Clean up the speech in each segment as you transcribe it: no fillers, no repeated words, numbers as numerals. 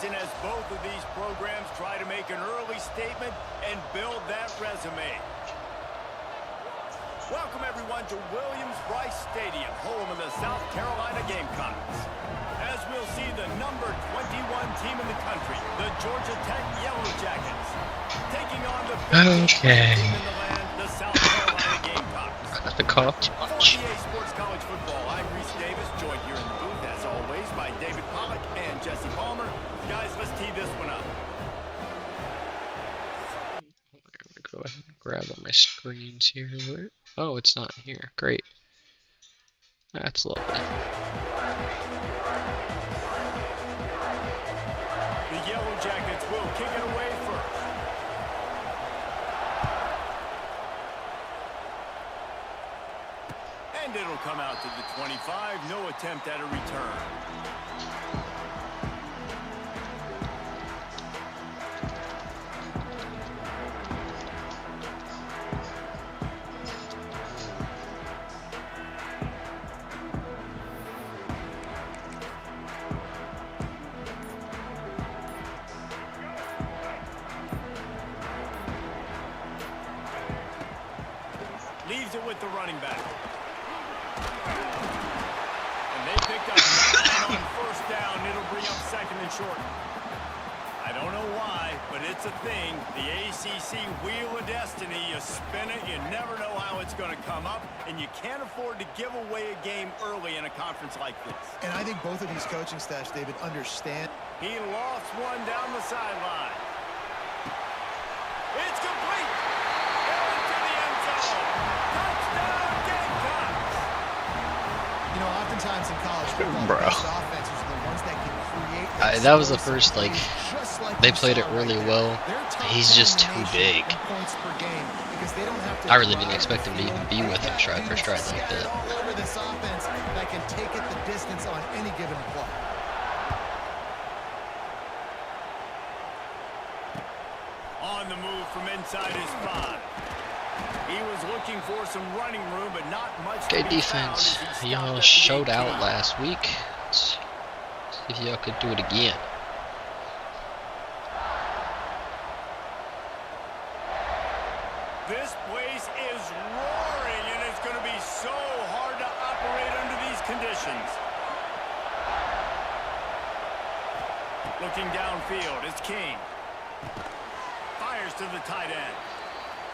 season as both of these programs try to make an early statement and build that resume. Welcome, everyone, to Williams-Brice Stadium, home of the South Carolina Gamecocks. As we'll see the number 21 team in the country, the Georgia Tech Yellow Jackets, taking on the 15th team in the land, the South Carolina Gamecocks. The college watch. For EA Sports College Football, I'm Reese Davis, joined here in the booth, as always, by David Pollock and Jesse Palmer. Guys, let's tee this one up. Go ahead and grab all my screens here. Oh, it's not here. Great. That's lovely. The Yellow Jackets will kick it away first. And it'll come out to the 25. No attempt at a return. Leaves it with the running back. And they picked up 9 on first down. It'll bring up second and short. I don't know why, but it's a thing. The ACC Wheel of Destiny, you spin it, you never know how it's going to come up, and you can't afford to give away a game early in a conference like this. And I think both of these coaching staffs, David, understand. He lofts one down the sideline. It's complete. Into the end zone. Touchdown, Gamecocks. You know, oftentimes in college football, the best offenses are the ones that can create. That was the first, like they played it really well. He's just too big. I really didn't expect him to even be with him stride for stride like that. Over this offense that can take it the distance on any given play. On the move from inside his 5. He was looking for some running room, but not much. Good defense. Y'all showed out last week. Let's see if y'all could do it again. This place is roaring, and it's going to be so hard to operate under these conditions. Looking downfield, it's King. Fires to the tight end.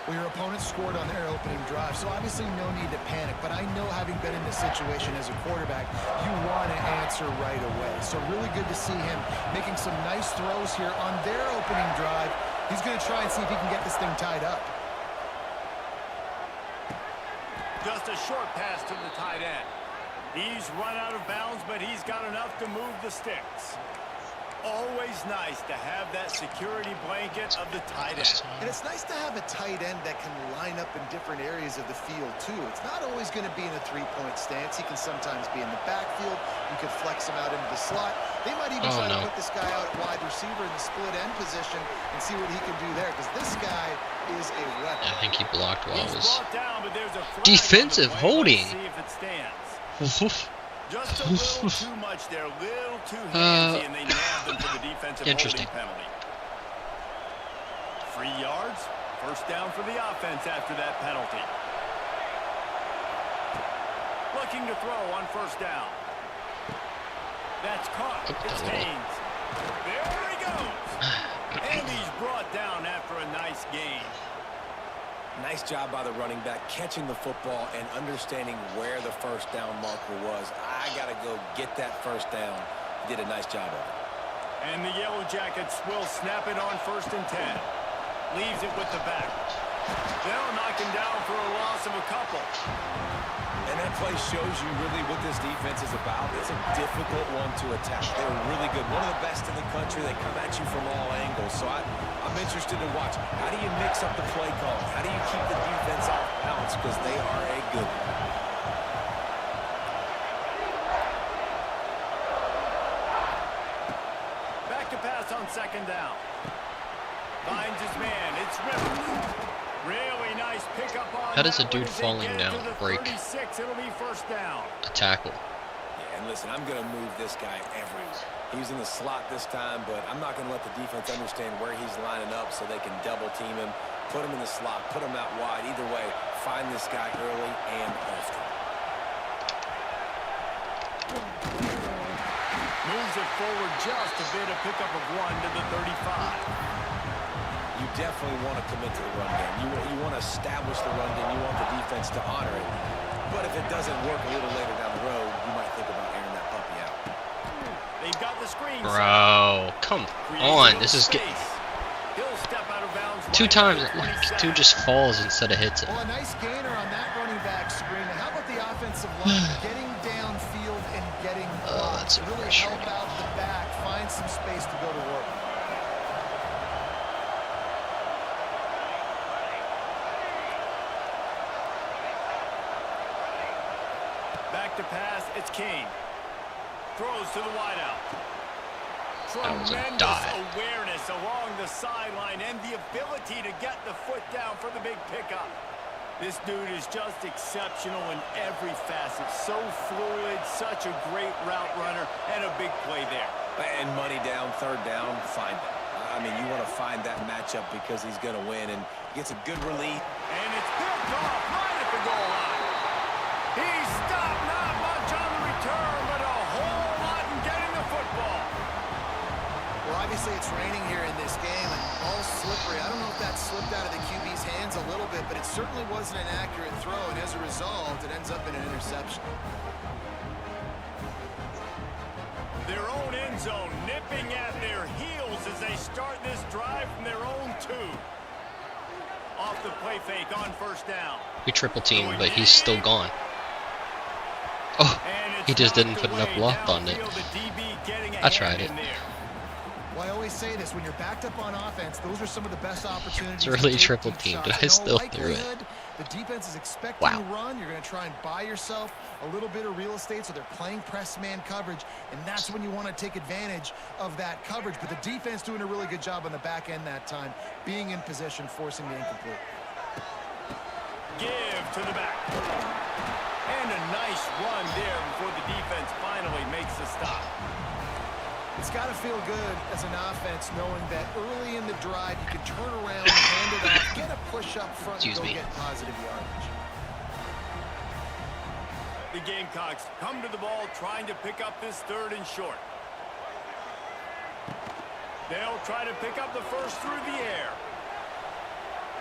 Well, your opponent scored on their opening drive, so obviously no need to panic. But I know, having been in this situation as a quarterback, you want to answer right away. So really good to see him making some nice throws here on their opening drive. He's going to try and see if he can get this thing tied up. Just a short pass to the tight end. He's run out of bounds, but he's got enough to move the sticks. Always nice to have that security blanket of the tight end. And it's nice to have a tight end that can line up in different areas of the field, too. It's not always going to be in a three-point stance. He can sometimes be in the backfield. You could flex him out into the slot. They might even try to put this guy out at wide receiver in the split end position and see what he can do there, because this guy is a weapon. I think he blocked while it was defensive holding. See if it stands. Just a little too much there, a little too handsy, and they nabbed them for the defensive holding penalty. 3 yards, first down for the offense after that penalty. Looking to throw on first down. That's caught. It's Haynes. There he goes. And he's brought down after a nice gain. Nice job by the running back, catching the football and understanding where the first down marker was. I got to go get that first down. He did a nice job of it. And the Yellow Jackets will snap it on 1st and 10. Leaves it with the back. They'll knock him down for a loss of a couple. And that play shows you really what this defense is about. It's a difficult one to attack. They're really good. One of the best in the country. They come at you from all angles. So I'm interested to watch. How do you mix up the play call? How do you keep the defense off balance? Because they are a good one. Back to pass on 2nd down. Finds his man. It's Rivers. Really nice pickup on. How does a dude falling down break It'll be 1st down. a tackle? Yeah, And listen, I'm going to move this guy everywhere. He's in the slot this time, but I'm not going to let the defense understand where he's lining up so they can double team him, put him in the slot, put him out wide. Either way, find this guy early and often. Moves it forward just a bit, a pickup of 1 to the 35. You definitely want to commit to the run game. You want to establish the run game. You want the defense to honor it. But if it doesn't work a little later down the road, you might think about airing that puppy out. They've got the screen. Bro, come on. This is getting... He'll step out of bounds 2 times, like, 2 just falls instead of hits it. Well, a nice gainer on that running back screen. How about the offensive line getting downfield and getting that's to really help out the back, find some space to go to work. Back to pass, it's King. Throws to the wideout. Tremendous awareness along the sideline and the ability to get the foot down for the big pickup. This dude is just exceptional in every facet. So fluid, such a great route runner, and a big play there. And money down, third down, find it. I mean, you want to find that matchup because he's going to win, and gets a good relief. And it's picked off right at the goal line. He stopped not much on the return, but a whole lot in getting the football. Well, obviously it's raining here in this game, and all slippery. I don't know if that slipped out of the QB's hands a little bit, but it certainly wasn't an accurate throw, and as a result, it ends up in an interception. Their own end zone nipping at their heels as they start this drive from their own 2. Off the play fake on first down. We triple team, but he's still gone. Oh, he just didn't put enough lock on it. I tried it. Well, I always say this, when you're backed up on offense, those are some of the best opportunities. It's really triple teamed, but I still threw it. The defense is expecting to run. You're going to try and buy yourself a little bit of real estate, so they're playing press man coverage, and that's when you want to take advantage of that coverage. But the defense doing a really good job on the back end that time, being in position, forcing the incomplete. Give to the back. And a nice run there before the defense finally makes the stop. It's got to feel good as an offense knowing that early in the drive you can turn around, hand it off, get a push up front, and go get positive yardage. The Gamecocks come to the ball trying to pick up this 3rd and short. They'll try to pick up the first through the air.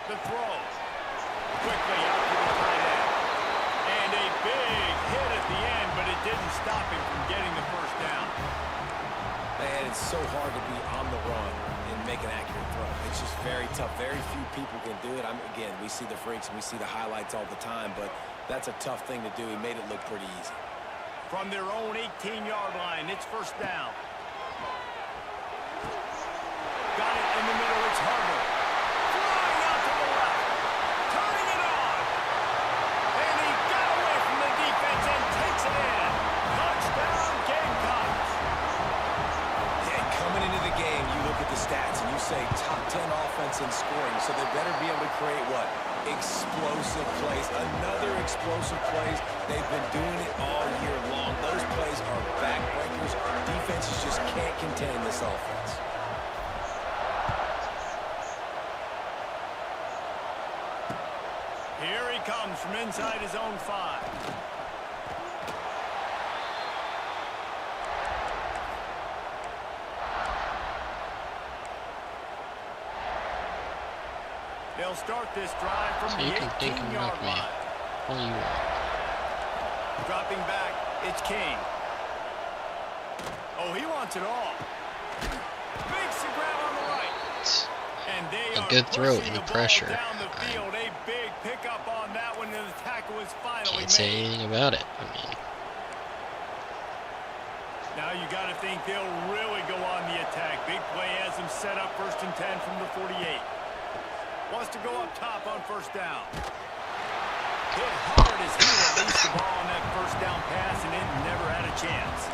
The throw. Quickly out to the tight end. And a big hit at the end, but it didn't stop him from getting the first down. Man, it's so hard to be on the run and make an accurate throw. It's just very tough. Very few people can do it. Again, we see the freaks and we see the highlights all the time, but that's a tough thing to do. He made it look pretty easy. From their own 18-yard line, it's first down. Got it in the middle. It's Harvard. Flying out to the left. Turning it on. And he got away from the defense and takes it in. Touchdown, Gamecocks. Coming into the game, you look at the stats and you say top 10 offense in scoring, so they better be able to create what? Explosive plays. Another explosive plays. They've been doing it all year long. Those plays are backbreakers. Defenses just can't contain this offense. Here he comes from inside his own 5. They'll start this drive from the 18-yard line. All you want. Dropping back, it's King. Oh, he wants it all. Makes the grab on the right. And they a good throw in the pressure. Down the field. A big pickup on that one, and the tackle was finally Can't say anything about it. I mean, now you got to think they'll really go on the attack. Big play has them set up 1st and 10 from the 48. Wants to go up top on first down. Hit hard as he released the ball on that first down pass, and it never had a chance.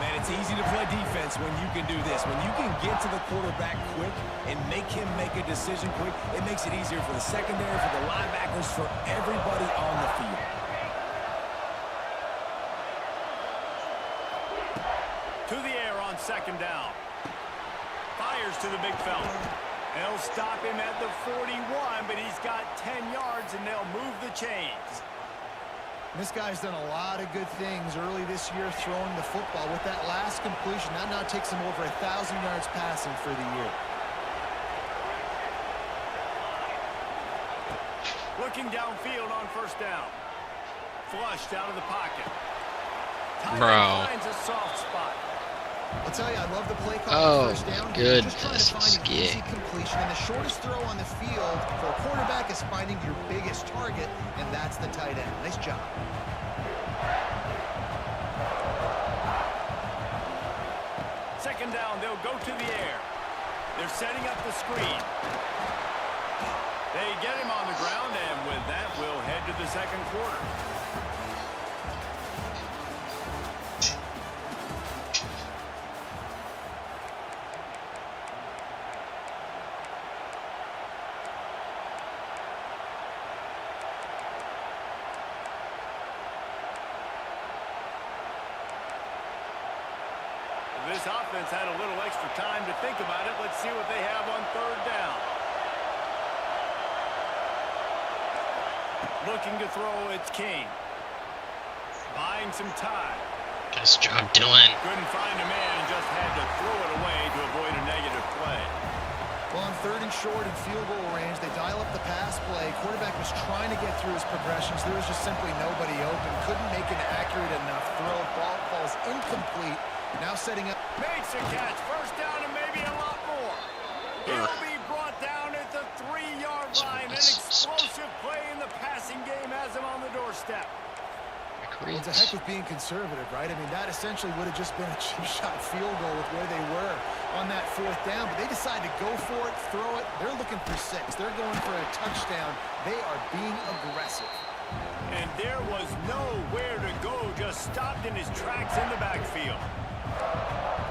Man, it's easy to play defense when you can do this. When you can get to the quarterback quick and make him make a decision quick, it makes it easier for the secondary, for the linebackers, for everybody on the field. second down. Fires to the big fella. They'll stop him at the 41, but he's got 10 yards, and they'll move the chains. This guy's done a lot of good things early this year throwing the football. With that last completion, that now takes him over 1,000 yards passing for the year. Looking downfield on first down. Flushed out of the pocket. Bro. Finds a soft spot. I'll tell you, I love the play call Oh, on first down. goodness, Just trying to find an easy yeah. completion, and the shortest throw on the field for a quarterback is finding your biggest target, and that's the tight end. Nice job. Second down, they'll go to the air. They're setting up the screen. They get him on the ground, and with that, we'll head to the second quarter. This offense had a little extra time to think about it. Let's see what they have on third down. Looking to throw, it's King. Buying some time. Nice job, Dylan. Couldn't find a man and just had to throw it away to avoid a negative play. Well, on third and short and field goal range, they dial up the pass play. Quarterback was trying to get through his progressions. There was just simply nobody open. Couldn't make an accurate enough throw. Ball falls incomplete. Now setting up. Makes a catch. First down and maybe a lot more. He'll be brought down at the 3-yard line. An explosive play in the passing game has him on the doorstep. Well, it's a heck of being conservative, right? I mean, that essentially would have just been a cheap shot field goal with where they were on that fourth down. But they decide to go for it, throw it. They're looking for 6. They're going for a touchdown. They are being aggressive. And there was nowhere to go. Just stopped in his tracks in the backfield.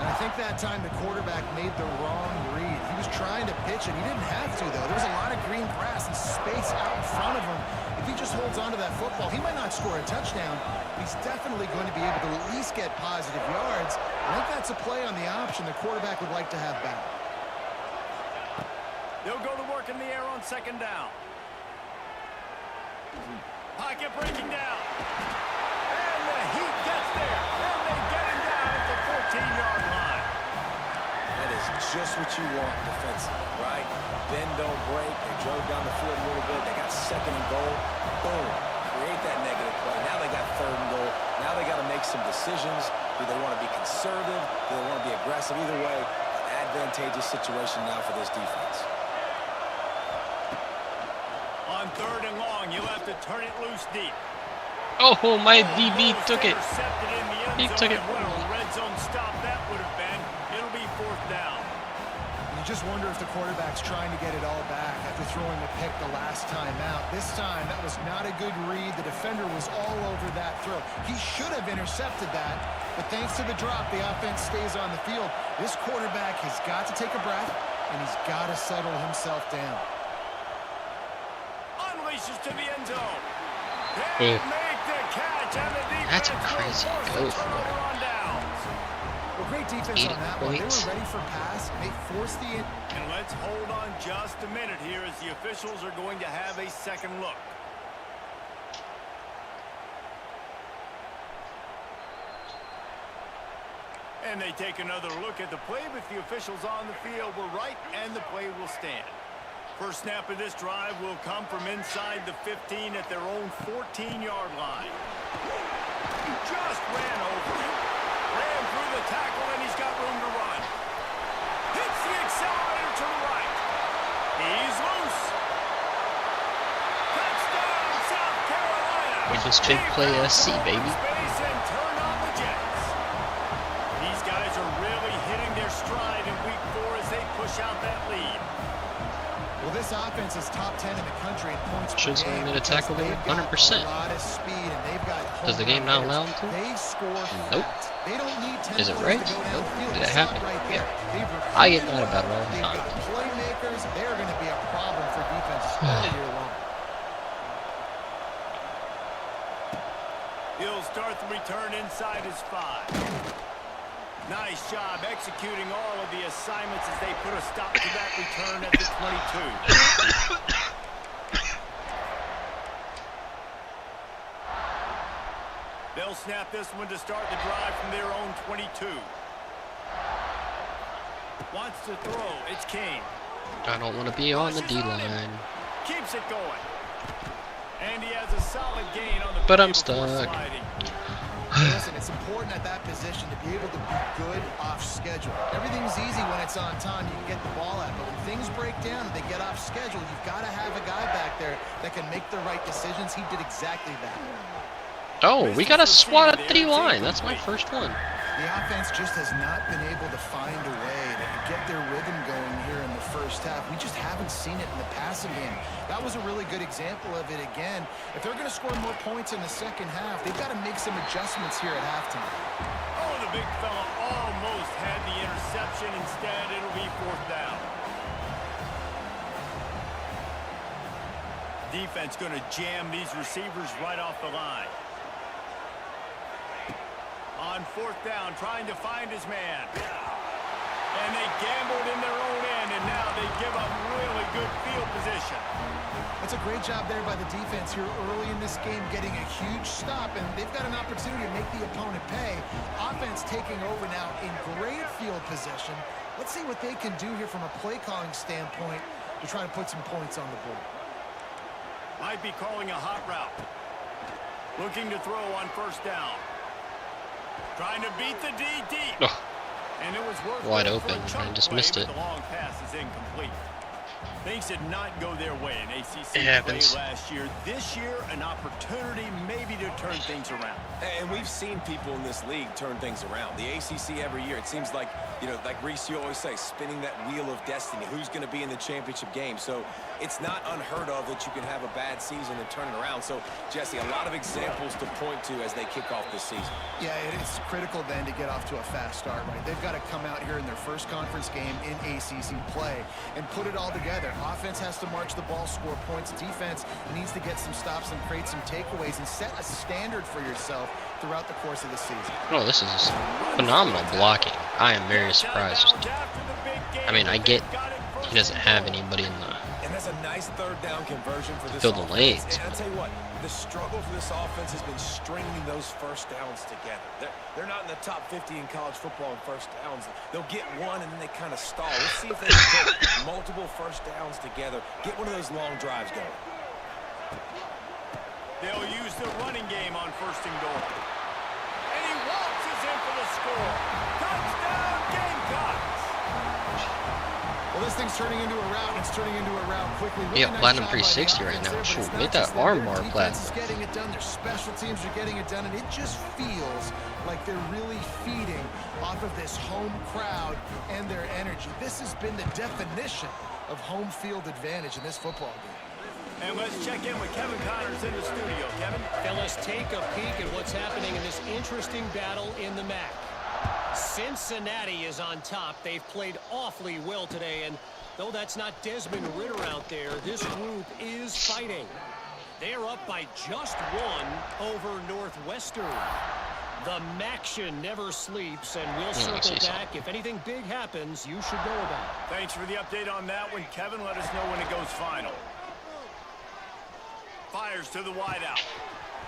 And I think that time the quarterback made the wrong read. He was trying to pitch it. He didn't have to, though. There was a lot of green grass and space out in front of him. If he just holds on to that football, he might not score a touchdown. He's definitely going to be able to at least get positive yards. I think that's a play on the option the quarterback would like to have back. They'll go to work in the air on second down. Pocket breaking down. And the Heat gets there. And they get him down at the 14-yard line. That is just what you want defensively, right? Bend, don't break. They drove down the field a little bit. They got second and goal. Boom. Create that negative play. Now they got third and goal. Now they got to make some decisions. Do they want to be conservative? Do they want to be aggressive? Either way, an advantageous situation now for this defense. On third and long, you'll have to turn it loose deep. Oh, my DB took it. Intercepted in the end He zone, took it. and what a red zone stop that would have been. It'll be fourth down. You just wonder if the quarterback's trying to get it all back after throwing a pick the last time out. This time, that was not a good read. The defender was all over that throw. He should have intercepted that, but thanks to the drop, the offense stays on the field. This quarterback has got to take a breath, and he's got to settle himself down. Unleashes to the end zone. Oh. They make the catch, and the defense That's a will crazy force go a for turnover it. on downs. Well, great defense 80 on that one. They points. were ready for pass. They forced the... And let's hold on just a minute here as the officials are going to have a second look. And they take another look at the play, but the officials on the field were right, and the play will stand. First snap of this drive will come from inside the 15 at their own 14-yard line. He just ran over him. Ran through the tackle, and he's got room to run. Hits the accelerator to the right. He's loose. Touchdown, South Carolina. We just big play SC, baby. Space and turn on the Jets. These guys are really hitting their stride in week 4 as they push out that lead. Well, this offense is top 10 in the country in points per Should game. have made a tackle there, 100%. A lot of speed, and they've got Does the game not allow them to? They score Nope. fast. They don't need 10 Is it plays right? to go Nope. downfield. Did it It's happen? right Yeah. there. They've I get recruited mad about it all the They've time. got playmakers. They're going to be a problem for defenses all year long. He'll start the return inside his 5. Nice job executing all of the assignments as they put a stop to that return at the 22. They'll snap this one to start the drive from their own 22. Wants to throw. It's Kane. I don't want to be on the D-line. Keeps it going. And he has a solid gain on the But I'm play before stuck. sliding. Listen, it's important at that position to be able to be good off schedule. Everything's easy when it's on time. You can get the ball out. But when things break down and they get off schedule, you've got to have a guy back there that can make the right decisions. He did exactly that. Oh, we got a swat at the D-line. That's my first one. The offense just has not been able to find a way to get their rhythm going here in the first half. We just haven't seen it in the passing game. That was a really good example of it again. If they're going to score more points in the second half, they've got to make some adjustments here at halftime. Oh, the big fella almost had the interception. Instead, it'll be 4th down. Defense going to jam these receivers right off the line. On 4th down, trying to find his man. And they gambled in their own end, and now they give up really good field position. That's a great job there by the defense here early in this game, getting a huge stop, and they've got an opportunity to make the opponent pay. Offense taking over now in great field position. Let's see what they can do here from a play calling standpoint to try to put some points on the board. Might be calling a hot route. Looking to throw on 1st down. Trying to beat the D deep. Oh, And it was worth wide it open. for a chunk I just play, missed but it. The long pass is incomplete. Things did not go their way in ACC It play happens. last year. This year, an opportunity maybe to turn things around. And we've seen people in this league turn things around. The ACC every year, it seems like, you know, like Reese, you always say, spinning that wheel of destiny. Who's going to be in the championship game? So it's not unheard of that you can have a bad season and turn it around. So, Jesse, a lot of examples to point to as they kick off this season. Yeah, it is critical then to get off to a fast start, right? They've got to come out here in their first conference game in ACC play and put it all together. Offense has to march the ball, score points. Defense needs to get some stops and create some takeaways and set a standard for yourself throughout the course of the season. oh, this is phenomenal blocking. I am very surprised. I mean, I get he doesn't have anybody in the And that's a nice 3rd down conversion for this fill the offense. lanes. And I'll tell you what, the struggle for this offense has been stringing those 1st downs together. They're not in the top 50 in college football in 1st downs. They'll get one and then they kind of stall. Let's see if they can put multiple 1st downs together. Get one of those long drives going. They'll use the running game on 1st and goal. And he waltzes in for the score. Touchdown, Gamecocks! Well, this thing's turning into a route. It's turning into a route quickly. Really Yeah, nice platinum job by the 360 right offense now. there, but Shoot, it's not made that just them. arm Their bar defense platinum. is getting it done. Their special teams are getting it done, and it just feels like they're really feeding off of this home crowd and their energy. This has been the definition of home field advantage in this football game. And let's check in with Kevin Connors in the studio. Kevin? Fellas, take a peek at what's happening in this interesting battle in the MAC. Cincinnati is on top. They've played awfully well today, and though that's not Desmond Ritter out there, this group is fighting. They're up by just 1 over Northwestern. The Maction never sleeps, and we'll circle back. If anything big happens, you should know about it. Thanks for the update on that one, Kevin. Let us know when it goes final. Fires to the wideout.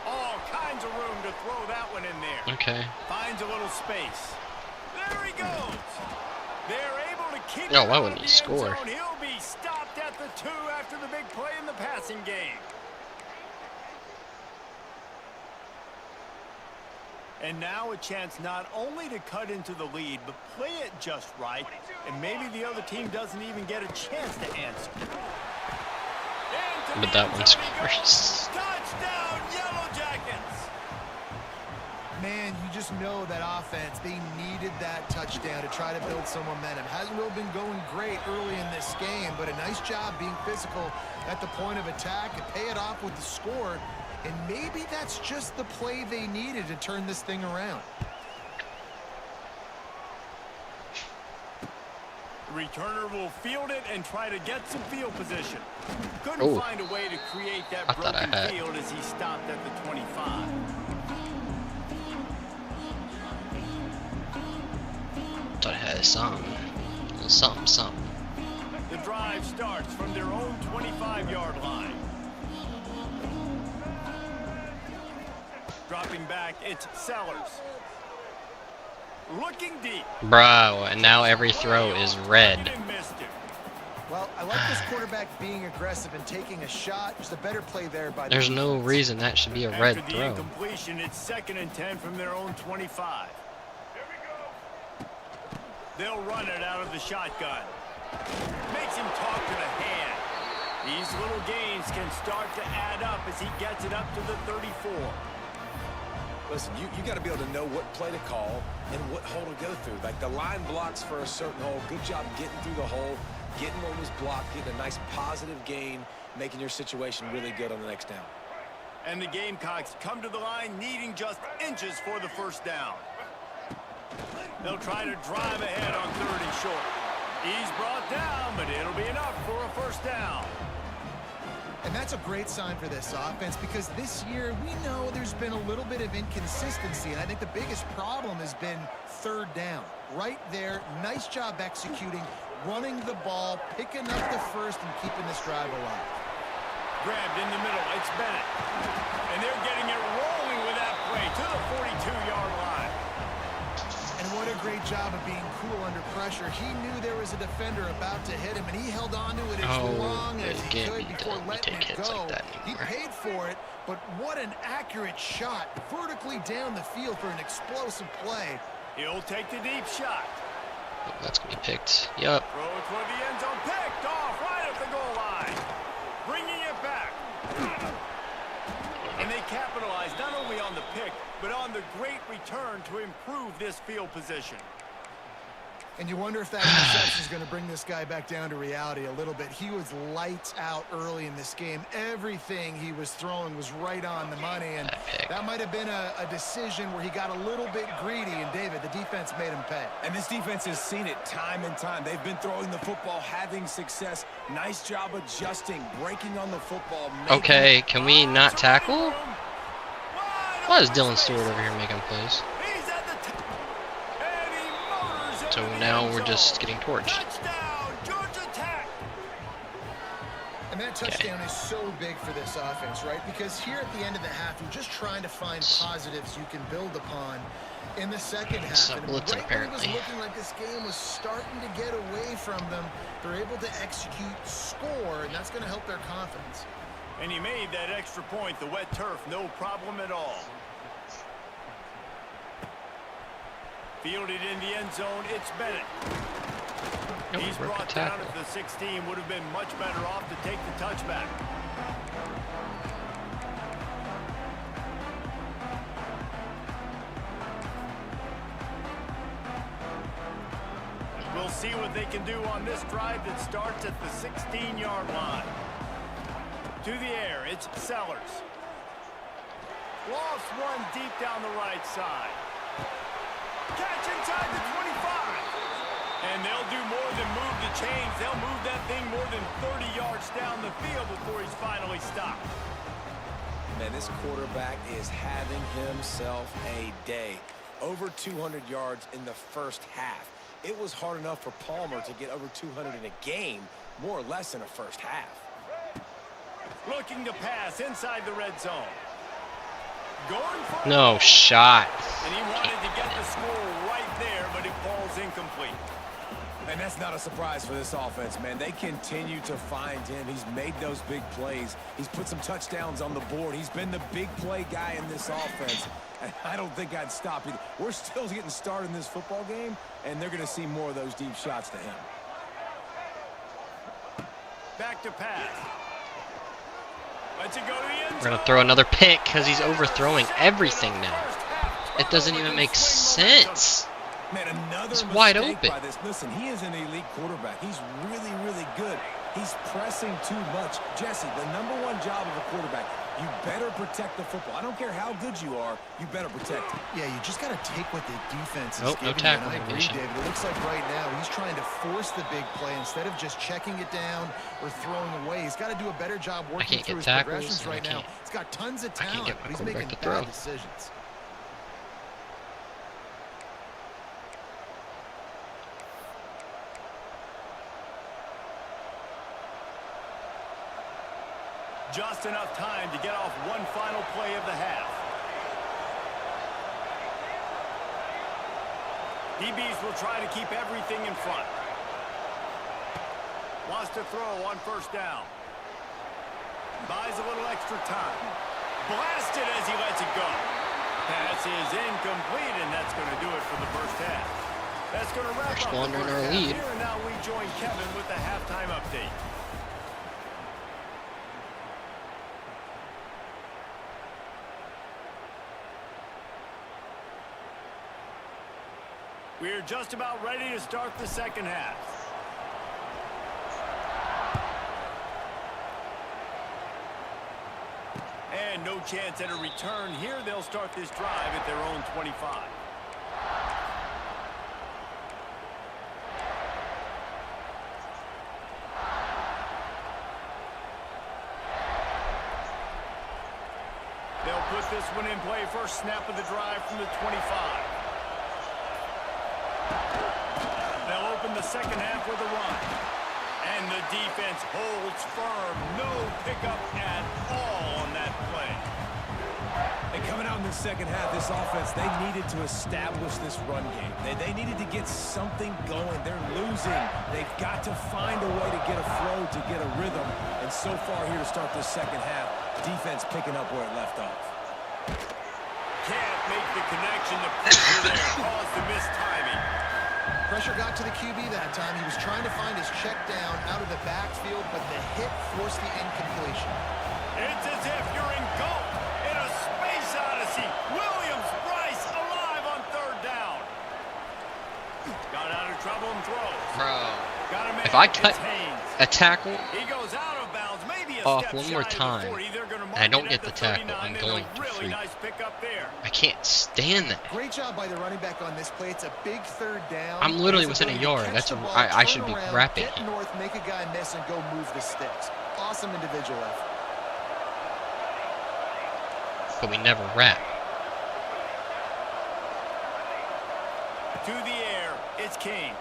All kinds of room to throw that one in there. Okay. Finds a little space. There he goes. They're able to keep No, it why out wouldn't of he the end score? zone. He'll be stopped at the 2 after the big play in the passing game. And now a chance not only to cut into the lead, but play it just right, and maybe the other team doesn't even get a chance to answer. But that one scores. Touchdown, Yellow Jackets! Man, you just know that offense, they needed that touchdown to try to build some momentum. Hasn't really been going great early in this game, but a nice job being physical at the point of attack and pay it off with the score. And maybe that's just the play they needed to turn this thing around. The returner will field it and try to get some field position. Couldn't find a way to create that broken field as he stopped at the 25. but has some. Something. The drive starts from their own 25-yard line. Dropping back, it's Sellers. Looking deep. Bro, and now every throw is red. Well, I like this quarterback being aggressive and taking a shot. There's a better play there by the There's no defense. reason that should be a red After the throw. incompletion, it's 2nd and 10 from their own 25. They'll run it out of the shotgun. Makes him talk to the hand. These little gains can start to add up as he gets it up to the 34. Listen, you got to be able to know what play to call and what hole to go through. Like the line blocks for a certain hole. Good job getting through the hole, getting what was blocked, getting a nice positive gain, making your situation really good on the next down. And the Gamecocks come to the line needing just inches for the first down. They'll try to drive ahead on 3rd and short. He's brought down, but it'll be enough for a first down. And that's a great sign for this offense because this year we know there's been a little bit of inconsistency, and I think the biggest problem has been 3rd down. Right there, nice job executing, running the ball, picking up the first, and keeping this drive alive. Grabbed in the middle, it's Bennett. And they're getting it rolling with that play to the 42-yard line. And what a great job of being cool under pressure. He knew there was a defender about to hit him, and he held on to it as long as he could before letting it go. He paid for it, but what an accurate shot vertically down the field for an explosive play. He'll take the deep shot. Oh, that's going to be picked. Yup. Throw it toward the end zone. Picked off right at the goal line. Bringing it back. And they capitalize not only on the pick, but on the great return to improve this field position. And you wonder if that interception is going to bring this guy back down to reality a little bit. He was lights out early in this game. Everything he was throwing was right on the money, and that might have been a decision where he got a little bit greedy, and David, the defense made him pay. And this defense has seen it time and time. They've been throwing the football, having success. Nice job adjusting, breaking on the football. Okay, can we not tackle? Why is Dylan Stewart over here making plays? So now we're just getting torched. Touchdown, Georgia Tech. And that touchdown is so big for this offense, right? Because here at the end of the half, you're just trying to find positives you can build upon in the second half. And right when it was looking like this game was starting to get away from them, they're able to execute, score, and that's going to help their confidence. And he made that extra point, the wet turf, no problem at all. Fielded in the end zone, it's Bennett. He's brought down at the 16, would have been much better off to take the touchback. We'll see what they can do on this drive that starts at the 16-yard line. To the air, it's Sellers. Lost one deep down the right side. Catch inside the 25. And they'll do more than move the chains. They'll move that thing more than 30 yards down the field before he's finally stopped. Man, this quarterback is having himself a day. Over 200 yards in the first half. It was hard enough for Palmer to get over 200 in a game, more or less in a first half. Looking to pass inside the red zone. No shot. And he wanted to get the score right there, but it falls incomplete. And that's not a surprise for this offense, man. They continue to find him. He's made those big plays. He's put some touchdowns on the board. He's been the big play guy in this offense. And I don't think I'd stop either. We're still getting started in this football game, and they're going to see more of those deep shots to him. Back to pass. Let's it go to the end zone. We're going to throw another pick because he's overthrowing everything now. It doesn't even make sense. Man, another it's wide open. By this. Listen, he is an elite quarterback. He's really, really good. He's pressing too much. Jesse, the #1 job of a quarterback, you better protect the football. I don't care how good you are, you better protect it. Yeah, you just got to take what the defense is giving no tackle. you. And I agree, David. It looks like right now he's trying to force the big play instead of just checking it down or throwing away. He's got to do a better job working through his progressions right now. He's got tons of talent, but he's making bad decisions. Just enough time to get off one final play of the half. DBs will try to keep everything in front. Wants to throw on first down. Buys a little extra time. Blasted as he lets it go. Pass is incomplete, and that's going to do it for the first half. That's going to wrap up the first half here, and now we join Kevin with the halftime update. We're just about ready to start the second half. And no chance at a return here. They'll start this drive at their own 25. They'll put this one in play. First snap of the drive from the 25. They'll open the second half with a run. And the defense holds firm. No pickup at all on that play. And coming out in the second half, this offense, they needed to establish this run game. They needed to get something going. They're losing. They've got to find a way to get a flow, to get a rhythm. And so far here to start this second half, defense picking up where it left off. Can't make the connection. The pressure there caused the missed timing. Pressure got to the QB that time. He was trying to find his check down out of the backfield, but the hit forced the incompletion. It's as if you're in golf in a space odyssey. Williams-Brice alive on third down. Got out of trouble and throws. Bro, if I cut a tackle he goes out of bounds, maybe a off step one more shy of the time, 40. They're gonna and I don't mark get it the at tackle, 39, I'm and going a to really freak. nice pickup there. I can't stand that. Great job by the running back on this play. It's a big third down. I'm literally His within a ability to yard. catch That's the a, ball, I should turn be around, wrapping get him. north, make a guy miss, and go move the sticks. Awesome individual effort. But we never wrap. To the air, it's King.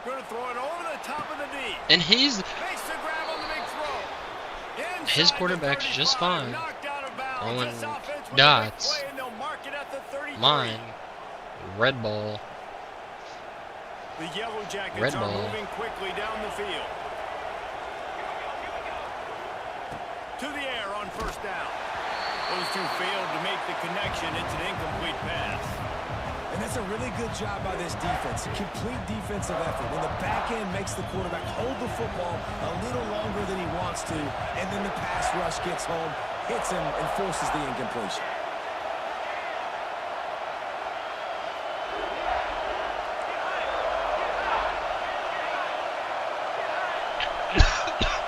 Going to throw it over the top of the D. And his Makes the grab on the big throw. His Inside quarterback's the just 35, fine. knocked out of bounds. Throwing This offense with a big dots. play, and they'll mark it at the 33. Mine, red ball. The Yellow Jackets Red are ball. moving quickly down the field. To the air on first down. Those two failed to make the connection. It's an incomplete pass. And that's a really good job by this defense. A complete defensive effort. When the back end makes the quarterback hold the football a little longer than he wants to, and then the pass rush gets home, hits him, and forces the incompletion.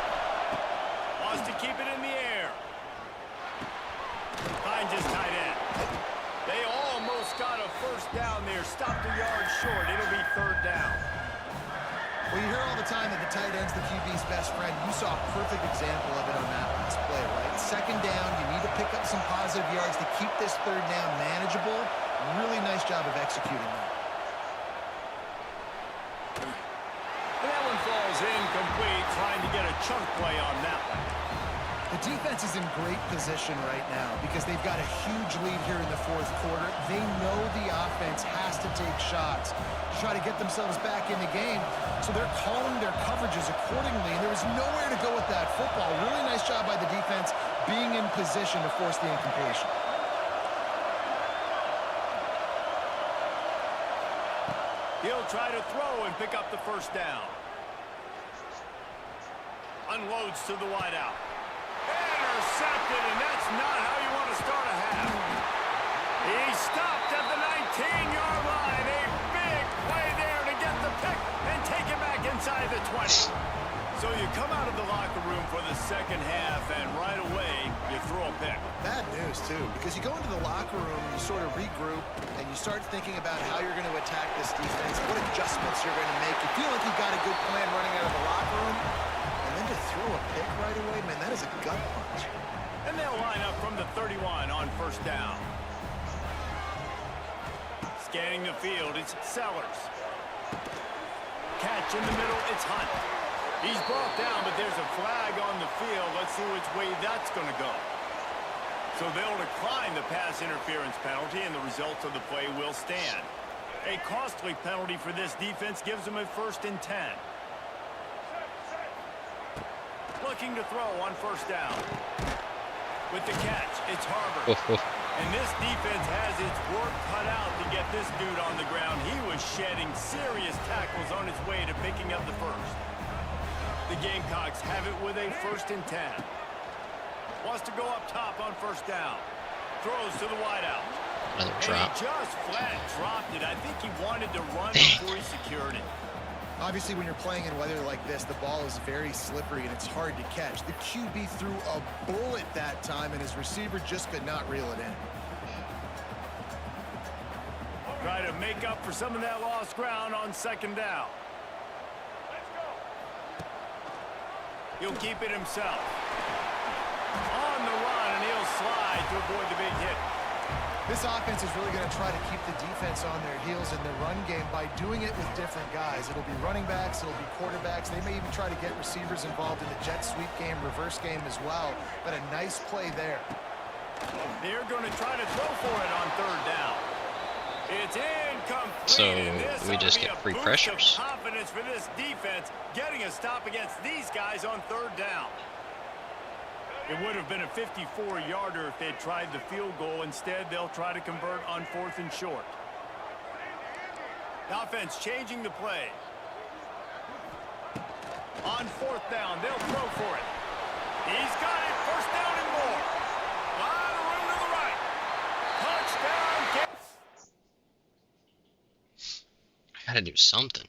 Wants to keep it in the air. Finds his tight end. They almost got a first down there. Stopped a yard short. It'll be third down. Well, you hear all the time that the tight end's the QB's best friend. You saw a perfect example of it on that last play, right? Second down, you need to pick up some positive yards to keep this third down manageable. Really nice job of executing that. And that one falls incomplete, trying to get a chunk play on that one. The defense is in great position right now because they've got a huge lead here in the fourth quarter. They know the offense has to take shots to try to get themselves back in the game, so they're calling their coverages accordingly, and there was nowhere to go with that football. Really nice job by the defense being in position to force the incompletion. He'll try to throw and pick up the first down. Unloads to the wideout. Intercepted, and that's not how you want to start a half. He stopped at the 19-yard line. A big play there to get the pick and take it back inside the 20. So you come out of the locker room for the second half, and right away, you throw a pick. Bad news, too, because you go into the locker room and you sort of regroup and you start thinking about how you're going to attack this defense, what adjustments you're going to make. You feel like you've got a good plan running out of the locker room, and then to throw a pick right away, man, that is a gut punch. And they'll line up from the 31 on first down. Scanning the field, it's Sellers. Catch in the middle, it's Hunt. He's brought down, but there's a flag on the field. Let's see which way that's going to go. So they'll decline the pass interference penalty, and the results of the play will stand. A costly penalty for this defense gives them a 1st and 10. Looking to throw on 1st down. With the catch, it's Harbor. And this defense has its work cut out to get this dude on the ground. He was shedding serious tackles on his way to picking up the 1st. The Gamecocks have it with a 1st and 10. Wants to go up top on 1st down. Throws to the wideout. Another And drop. he just flat dropped it. I think he wanted to run before he secured it. Obviously, when you're playing in weather like this, the ball is very slippery and it's hard to catch. The QB threw a bullet that time, and his receiver just could not reel it in. Try to make up for some of that lost ground on 2nd down. He'll keep it himself. On the run, and he'll slide to avoid the big hit. This offense is really going to try to keep the defense on their heels in the run game by doing it with different guys. It'll be running backs, it'll be quarterbacks. They may even try to get receivers involved in the jet sweep game, reverse game as well. But a nice play there. They're going to try to throw for it on 3rd down. It's incomplete. So and this we ought to just be get a free boost pressures. of confidence for this defense, getting a stop against these guys on 3rd down. It would have been a 54-yarder if they'd tried the field goal. Instead, they'll try to convert on 4th and short. The offense changing the play. On 4th down, they'll throw for it. He's got it. 1st down and more. Lot of room to the right. Touchdown. I gotta do something.